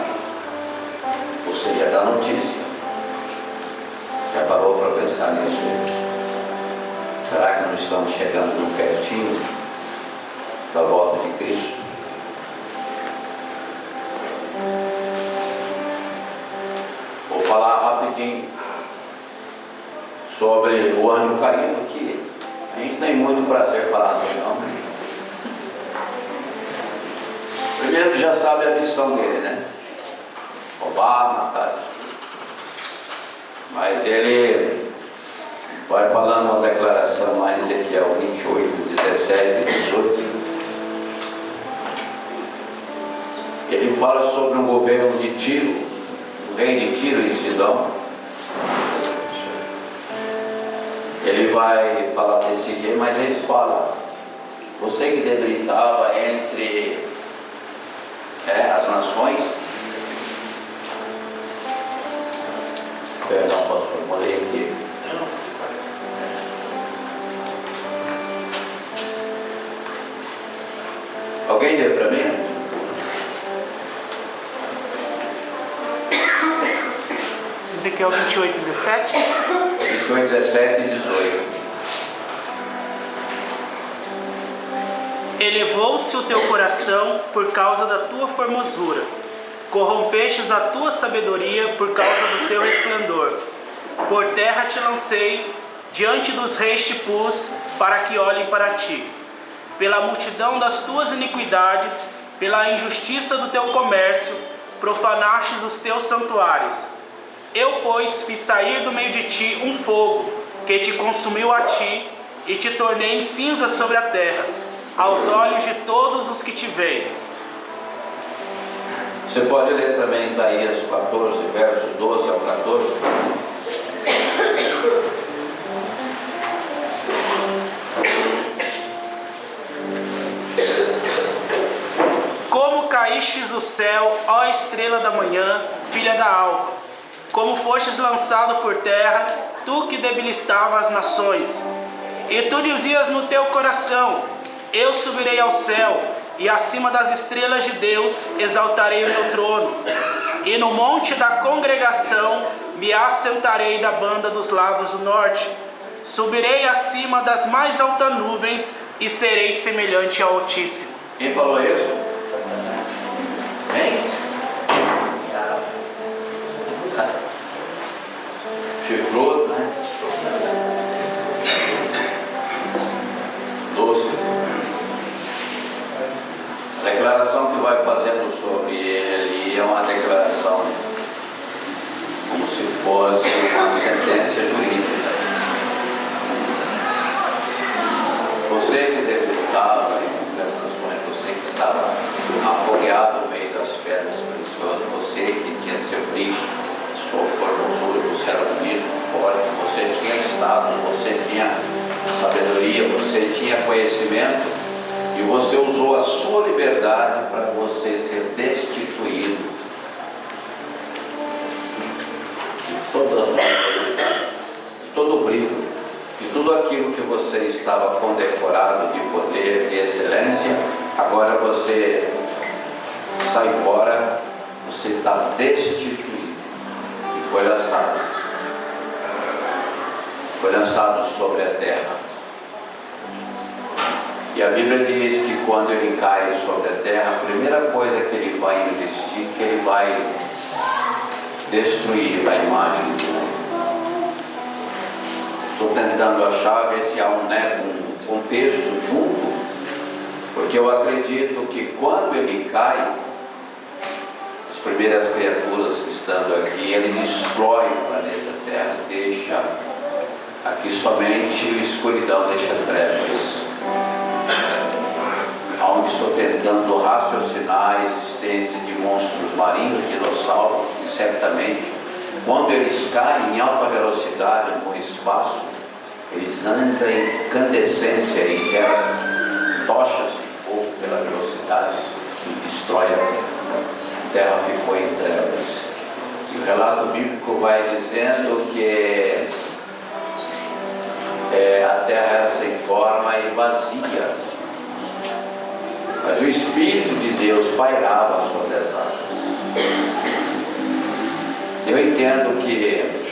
ou seja, dá notícia. Já parou para pensar nisso? Será que não estamos chegando no pertinho da volta de Cristo? Vou falar rapidinho sobre o anjo caído, que a gente tem muito prazer falar dele, não. Primeiro que já sabe a missão dele, né? Roubar, matar, destruir. Mas ele vai falando uma declaração lá em Ezequiel 28, 17 e 18. Ele fala sobre um governo de Tiro, o rei de Tiro em Sidom. Ele vai falar desse rei, mas ele fala: você que debilitava entre as nações. Perdão, pastor, molhei aqui. Alguém lê para mim? Ezequiel 28, 17. 28, 17 e 18. Elevou-se o teu coração por causa da tua formosura, corrompestes a tua sabedoria por causa do teu resplendor. Por terra te lancei, diante dos reis te pus, para que olhem para ti. Pela multidão das tuas iniquidades, pela injustiça do teu comércio, profanastes os teus santuários. Eu, pois, fiz sair do meio de ti um fogo, que te consumiu a ti, e te tornei em cinza sobre a terra, aos olhos de todos os que te veem. Você pode ler também Isaías 14, versos 12 ao 14. Como caístes do céu, ó estrela da manhã, filha da alva, como fostes lançado por terra, tu que debilitava as nações. E tu dizias no teu coração: eu subirei ao céu, e acima das estrelas de Deus exaltarei o meu trono. E no monte da congregação me assentarei da banda dos lados do norte. Subirei acima das mais altas nuvens e serei semelhante ao Altíssimo. Quem falou isso? Hein? Chifrudo, né? Doce. A declaração que vai fazendo sobre ele ali é uma declaração como se fosse uma sentença jurídica. Você que debilitava em interpretações, você que estava afogueado no meio das pedras preciosas, você que tinha seu brilho, sua formosura, você era bonito, forte, você tinha estado, você tinha sabedoria, você tinha conhecimento, e você usou a sua liberdade para você ser destituído de todas as autoridades, de todo o brilho, de tudo aquilo que você estava condecorado de poder, de excelência. Agora você sai fora, você está destituído e foi lançado sobre a terra. E a Bíblia diz que quando ele cai sobre a terra, a primeira coisa que ele vai investir, que ele vai destruir a imagem do homem. Estou tentando achar, ver se há um contexto junto, porque eu acredito que quando ele cai, as primeiras criaturas estando aqui, ele destrói o planeta Terra, deixa aqui somente escuridão, deixa trevas. Onde estou tentando raciocinar a existência de monstros marinhos, dinossauros, que certamente, quando eles caem em alta velocidade no espaço, eles entram em incandescência e geram tochas de fogo pela velocidade e destrói a terra. A terra ficou em trevas. O relato bíblico vai dizendo que a terra era sem forma e vazia, mas o Espírito de Deus pairava sobre as águas. Eu entendo que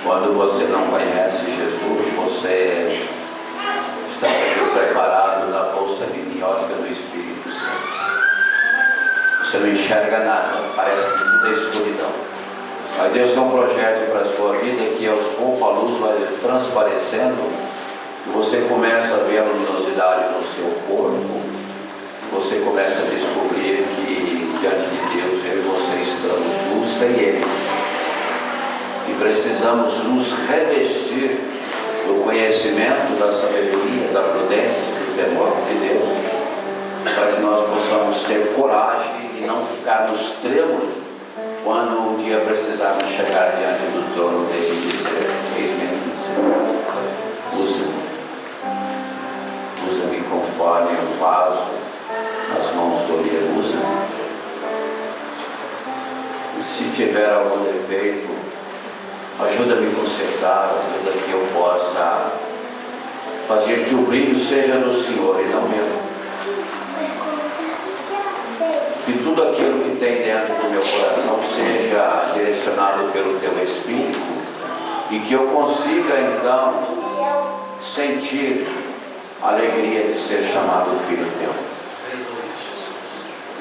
quando você não conhece Jesus, você está sendo preparado na bolsa bibliótica do Espírito Santo. Você não enxerga nada, parece que tudo é escuridão. Mas Deus tem um projeto para a sua vida que aos poucos a luz vai transparecendo e você começa a ver a luminosidade no seu corpo. Você começa a descobrir que diante de Deus eu e você estamos luz sem Ele. E precisamos nos revestir do conhecimento, da sabedoria, da prudência, do temor de Deus, para que nós possamos ter coragem e não ficarmos trêmulos quando um dia precisarmos chegar diante do trono dele e dizer: eis-me aqui, Senhor, usa-me conforme eu faço nas mãos do Olheiro, usa-me. E se tiver algum defeito, ajuda-me a consertar, ajuda que eu possa fazer que o brilho seja do Senhor e não meu. Que tudo aquilo que tem dentro do meu coração seja direcionado pelo Teu Espírito e que eu consiga então sentir a alegria de ser chamado filho Teu.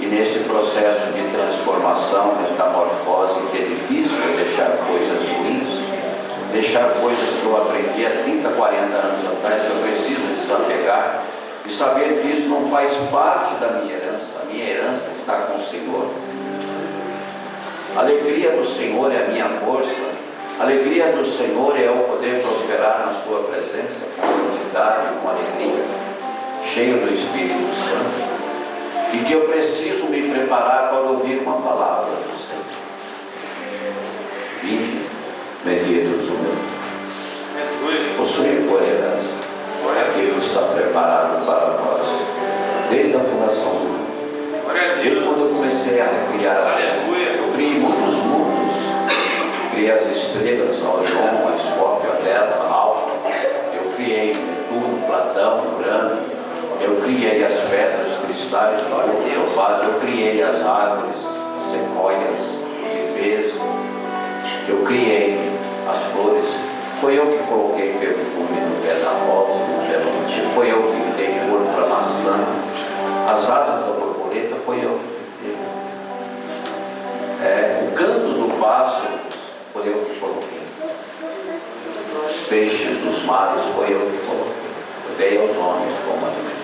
E nesse processo de transformação, metamorfose, que é difícil deixar coisas ruins, deixar coisas que eu aprendi há 30, 40 anos atrás, que eu preciso desapegar e saber que isso não faz parte da minha herança. A minha herança está com o Senhor. A alegria do Senhor é a minha força. A alegria do Senhor é eu poder prosperar na Sua presença, com santidade, com alegria, cheio do Espírito Santo. E que eu preciso me preparar para ouvir uma palavra do Senhor. Vinde, benditos do meu. Possui por herança aquilo que está preparado para nós, desde a fundação do mundo. Desde quando eu comecei a criar, eu criei muitos mundos. Criei as estrelas, a Orion, a Escópio, a Delta, a Alfa. Eu criei Netuno, Platão, Urano. Eu criei as pedras, os cristais, eu criei as árvores, as sequoias, os ipês. Eu criei as flores. Foi eu que coloquei perfume no pé da rosa, no pé do antigo. Foi eu que dei cor para a maçã. As asas da borboleta foi eu que dei. O canto do pássaro foi eu que coloquei. Os peixes dos mares foi eu que coloquei. Eu dei aos homens como alimento.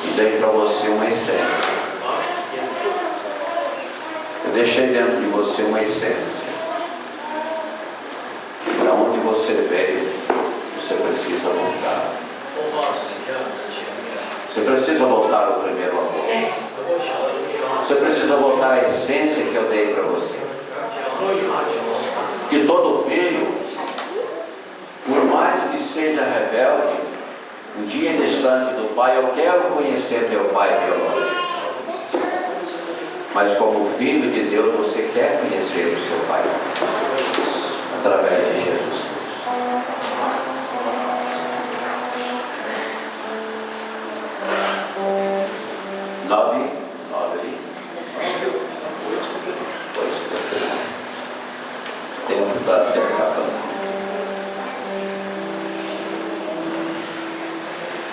E dei para você uma essência. Eu deixei dentro de você uma essência. Para onde você veio, você precisa voltar. Você precisa voltar ao primeiro amor. Você precisa voltar à essência que eu dei para você. Que todo filho, por mais que seja rebelde, um dia distante do Pai, eu quero conhecer meu Pai biológico. Mas como filho de Deus, você quer conhecer o seu Pai através de Jesus Cristo. Tempo para ser acabado.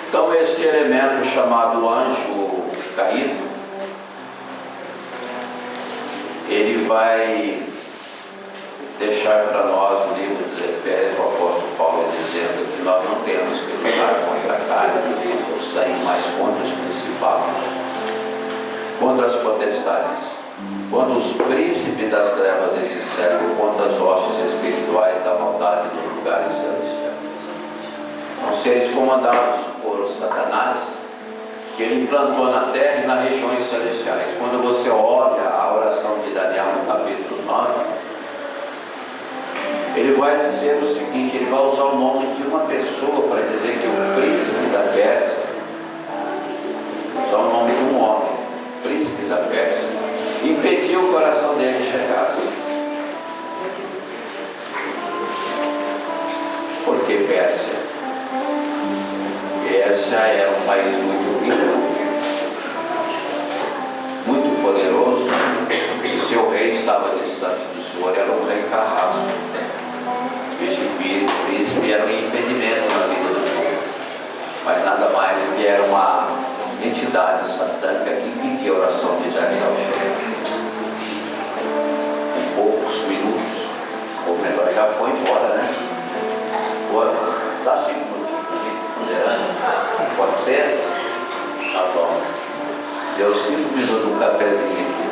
Então esse elemento chamado anjo caído, ele vai deixar para nós no livro dos Efésios, o apóstolo Paulo dizendo que nós não temos que lutar contra a carne, contra o sangue, mas contra os principados, contra as potestades, contra os príncipes das trevas desse século, contra as hostes espirituais da maldade nos lugares celestiais. São seres comandados por Satanás, que ele implantou na terra e nas regiões celestiais. Quando você olha a oração de Daniel no capítulo 9, ele vai dizer o seguinte, ele vai usar o nome de uma pessoa para dizer que o príncipe da Pérsia, usar o nome de um homem, príncipe da Pérsia, impediu o coração dele chegasse. Por que Pérsia? pastor era um rei carrasco. Este príncipe era um impedimento na vida do povo, mas nada mais que era uma entidade satânica que impedia a oração de Daniel chegar. Em poucos minutos, ou melhor, já foi embora, né? Dá 5 minutinhos, pode ser? Tá bom. Deu 5 minutos um cafezinho aqui.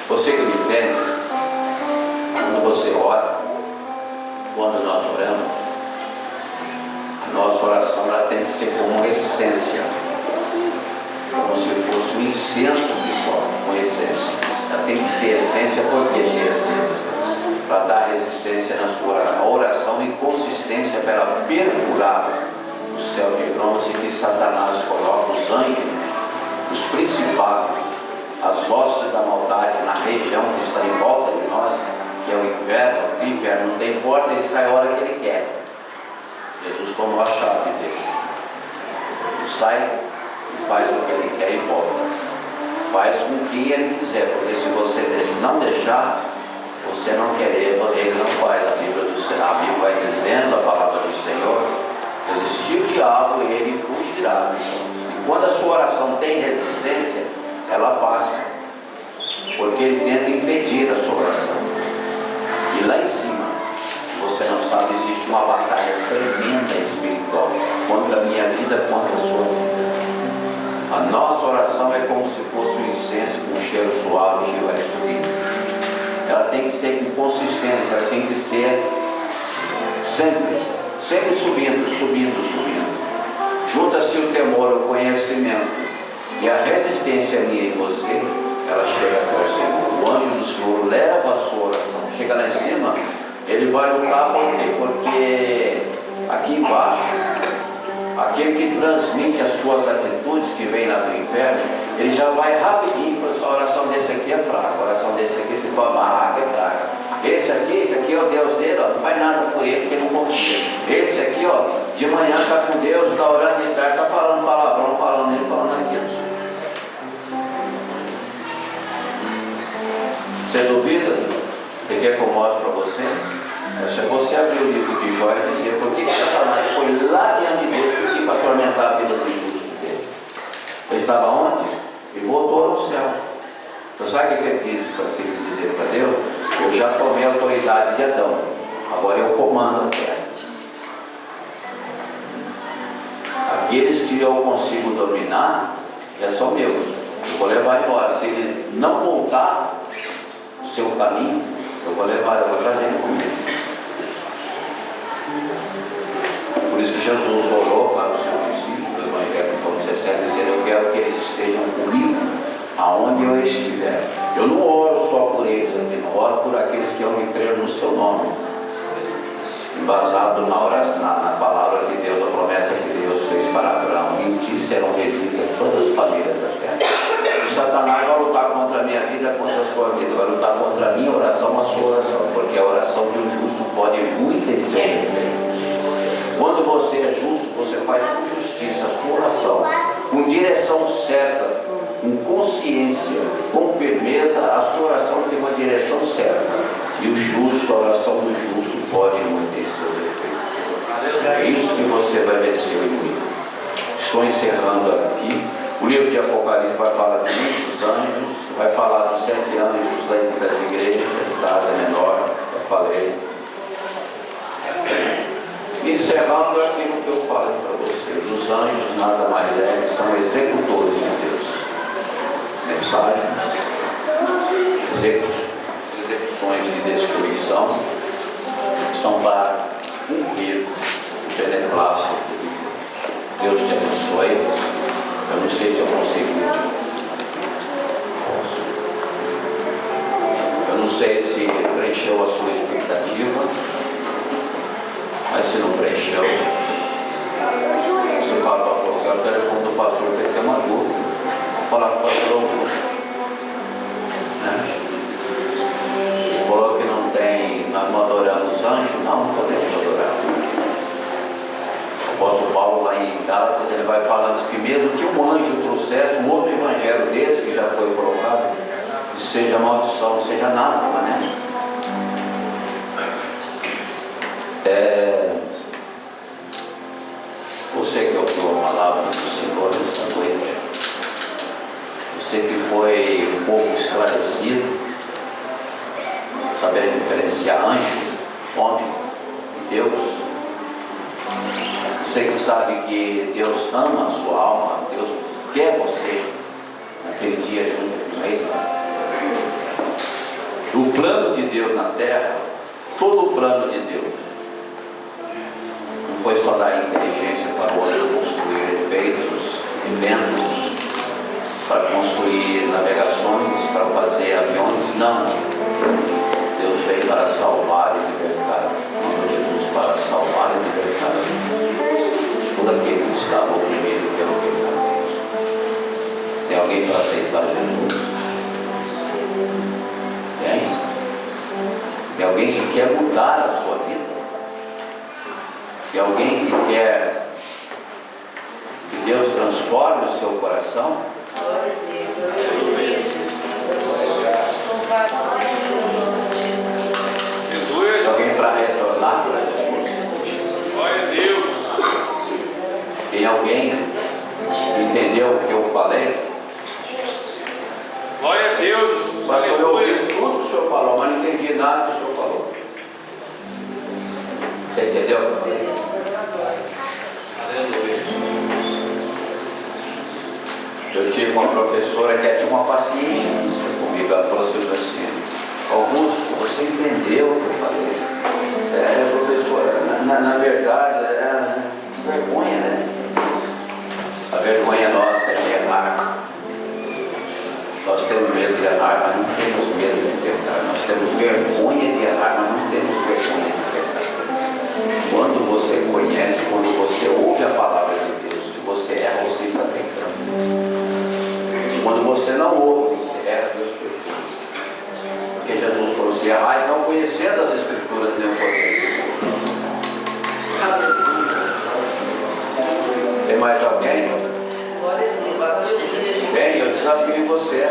Você que me entende, quando você ora, quando nós oramos, a nossa oração ela tem que ser como essência, como se fosse um incenso que sobe com essência. Ela tem que ter essência, porque tem essência, para dar resistência na sua oração e consistência para ela perfurar o céu de bronze que Satanás coloca os anjos, os principados, as hostes da maldade na região que está em volta de nós, que é o inferno. O inferno não tem porta, ele sai a hora que ele quer. Jesus tomou a chave dele. Ele sai e faz o que ele quer e volta. Faz com que ele quiser, porque se você não deixar, você não querer, ele não faz. A Bíblia vai dizendo, a palavra do Senhor, resistir o diabo e ele fugirá. E quando a sua oração tem resistência, ela passa, porque ele tenta impedir a sua oração. E lá em cima, você não sabe, existe uma batalha tremenda espiritual contra a minha vida, contra a sua vida. A nossa oração é como se fosse um incenso com um cheiro suave que vai subir. Ela tem que ser com consistência, ela tem que ser sempre subindo. Junta-se o temor, o conhecimento e a resistência minha em você, ela chega até o Senhor. O anjo do Senhor leva a sua oração, chega lá em cima, ele vai lutar por quê? Porque aqui embaixo, aquele que transmite as suas atitudes que vem lá do inferno, ele já vai rapidinho para a oração desse aqui é fraca, a oração desse aqui se for amarrar, é fraca. Esse aqui é o Deus dele, ó, não faz nada por esse que ele não confia. Esse aqui, ó, de manhã está com Deus, está orando de tarde, está falando palavrão, falando isso, falando aquilo. Você duvida? Ele quer que eu mostre para você? Se você abrir o livro de Jó e dizer por que Satanás foi lá diante de Deus para atormentar a vida do justo dele. Ele estava onde? E voltou ao céu. Então sabe o que ele disse para dizer para Deus? Eu já tomei a autoridade de Adão, agora eu comando a terra. Aqueles que eu consigo dominar, são meus. Eu vou levar embora. Se ele não voltar o seu caminho, eu vou levar, eu vou trazer ele comigo. Por isso que Jesus orou para os seus discípulos, no Evangelho de João 17, dizendo: eu quero que eles estejam comigo aonde eu estiver. Eu não oro só por eles aqui, não oro por aqueles que hão de crer no seu nome, embasado na palavra de Deus, a promessa que Deus fez para Abraão: em ti serão benditas todas as famílias da terra. E Satanás vai lutar contra a minha vida, contra a sua vida, vai lutar contra a minha oração, a sua oração, porque a oração de um justo pode muito em seu efeito. Quando você é justo, você faz com justiça a sua oração, com direção certa, com consciência, com firmeza, a sua oração tem uma direção certa. E o justo, a oração do justo pode muito em seus efeitos. É isso que você vai vencer o inimigo. Estou encerrando aqui. O livro de Apocalipse vai falar de muitos anjos, vai falar dos 7 anjos das igrejas, da Ásia Menor, eu falei. Encerrando aquilo que eu falei para vocês: os anjos nada mais é que são executores de Deus. Mensagens, execuções de destruição, são para cumprir o beneplácito de Deus. Deus te abençoe. Eu não sei se eu consigo. Eu não sei se preencheu a sua expectativa, mas se não preencheu, você fala para o pastor: o telefone do pastor tem que ter uma dúvida. Vou falar com o pastor Augusto. Ele falou que não tem, nós não adoramos anjos. Não podemos adorar. O apóstolo Paulo, lá em Gálatas, ele vai falando que mesmo que um anjo trouxesse um outro evangelho desse que já foi colocado, seja maldição, seja anátema, né? Você que ouviu a palavra do Senhor nesta noite, você que foi um pouco esclarecido, saber diferenciar anjo, homem e Deus, você que sabe que Deus ama a sua alma, Deus quer você naquele dia junto com Ele. O plano de Deus na terra, todo o plano de Deus, não foi só dar inteligência para o outro construir efeitos, eventos, para construir navegações, para fazer aviões, não. Deus veio para salvar e libertar. Mandou Jesus para salvar e libertar todo aquele que estava oprimido pelo pecado. Tem alguém para aceitar Jesus? Tem alguém que quer mudar a sua vida? Tem alguém que quer que Deus transforme o seu coração? Tem alguém para retornar para Jesus? Glória a Deus. Tem alguém que entendeu o que eu falei? Glória a Deus. Pastor, eu ouvi tudo que o senhor falou, mas não entendi nada que o senhor falou. Você entendeu o que eu falei? Eu tive uma professora que tinha uma paciência comigo, ela falou assim: Augusto, você entendeu o que eu falei? Professora, na verdade, é vergonha, né? A vergonha nossa é de errar. Nós temos medo de errar, mas não temos medo de errar. Nós temos vergonha de errar, mas não temos vergonha de errar. Quando você conhece, quando você ouve a palavra de Deus, se você erra, você está pecando. Quando você não ouve, você erra, Deus perdoa. Porque Jesus falou assim: errais não conhecendo as Escrituras nem o poder de Deus. Tem mais alguém? Bem, eu desafio você.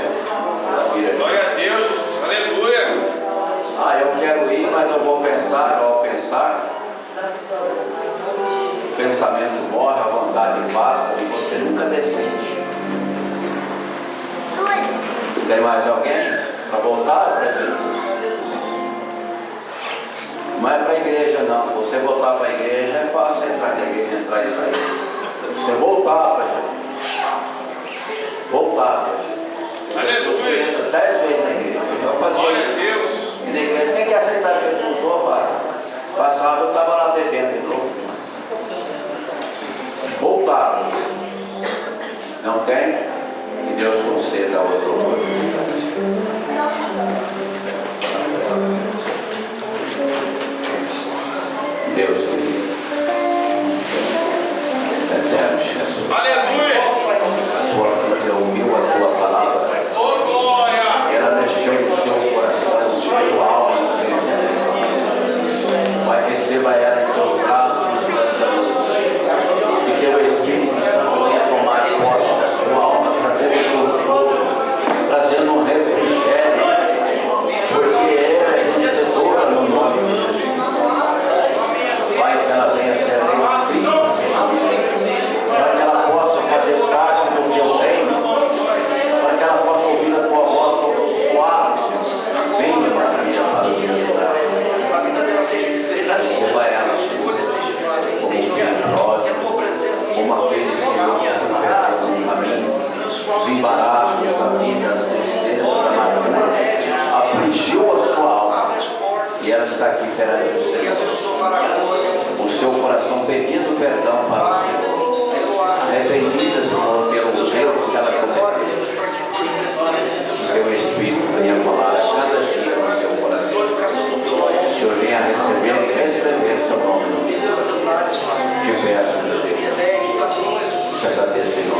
Glória a Deus. Aleluia. Eu quero ir, mas eu vou pensar. Ao pensar, o pensamento morre, a vontade passa e você nunca decide. Tem mais alguém para voltar para Jesus? Não é para a igreja, não. Você voltar para a igreja é fácil entrar na igreja, entrar e sair. Você voltar para Jesus. Voltar para Jesus. Aleluia. Você entra 10 vezes na igreja. Eu fazia Glória a isso. Deus. E na igreja, quem quer aceitar Jesus? Opa, passado eu estava lá bebendo de novo. Voltar para Jesus. Não tem? Que Deus conceda outra oportunidade. Deus querido, eterno Jesus, Aleluia. você ouviu a tua palavra, Oh, glória. ela mexeu no seu coração, no seu alma, no seu espírito. Vai, receba ela em teus braços, e que o Espírito Santo venha tomar posse da sua alma, trazendo um refrigério, porque ela é vencedora no nome de Jesus. Pai, que ela venha ser restrita, para que ela possa fazer parte do teu reino, para que ela possa ouvir a tua voz suave. Venha para minha família. Você vai ela como generosa, como aquele Senhor que a mim, os embaraços da vida, as tristezas da amargura, afligiu a sua alma. E ela está aqui perante o Senhor, o seu coração pedindo perdão para o Senhor, arrependida, Senhor, pelos erros que ela cometeu. Que o Espírito venha falar a cada dia no seu coração. O Senhor venha receber e escrever seu nome no livro. Te peço, meu Deus, te agradeço em nome